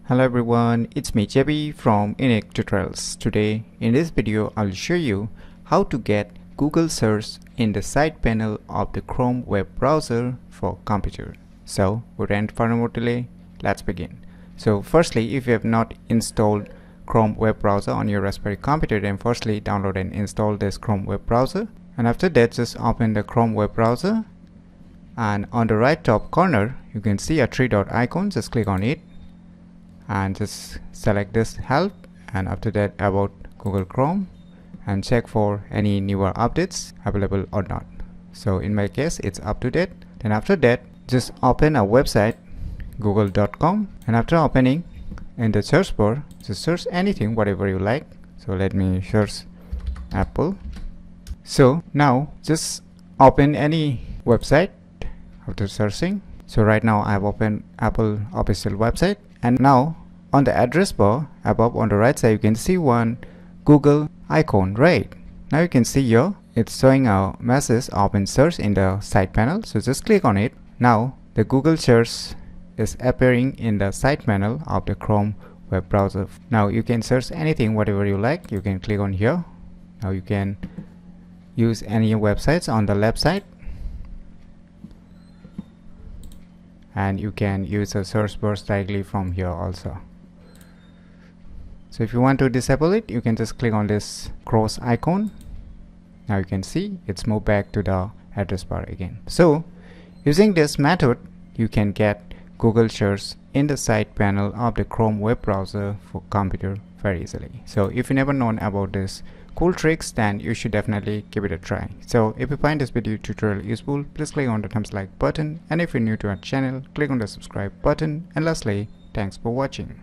Hello everyone, it's me JB from UniqueTutorials. Today in this video I'll show you how to get Google search in the side panel of the Chrome web browser for computer. So without further more delay, let's begin. So firstly, if you have not installed Chrome web browser on your Raspberry computer, then firstly download and install this Chrome web browser, and after that just open the Chrome web browser, and on the right top corner you can see a three-dot icon. Just click on it and just select this help, and after that about Google Chrome, and check for any newer updates available or not. So in my case it's up to date. Then after that just open a website google.com, and after opening, in the search bar just search anything whatever you like. So let me search Apple. So now just open any website after searching. So right now I have opened Apple official website, and now on the address bar above on the right side you can see one Google icon, right? Now you can see here it's showing a message open search in the side panel. So just click on it. Now the Google search is appearing in the side panel of the Chrome web browser. Now you can search anything whatever you like. You can click on here. Now you can use any websites on the left side, and you can use a search bar directly from here also. So if you want to disable it, you can just click on this cross icon. Now you can see it's moved back to the address bar again. So using this method you can get Google search in the side panel of the Chrome web browser for computer very easily. So if you never known about this cool tricks, then you should definitely give it a try. So if you find this video tutorial useful, please click on the thumbs like button, and if you're new to our channel, click on the subscribe button, and lastly, thanks for watching.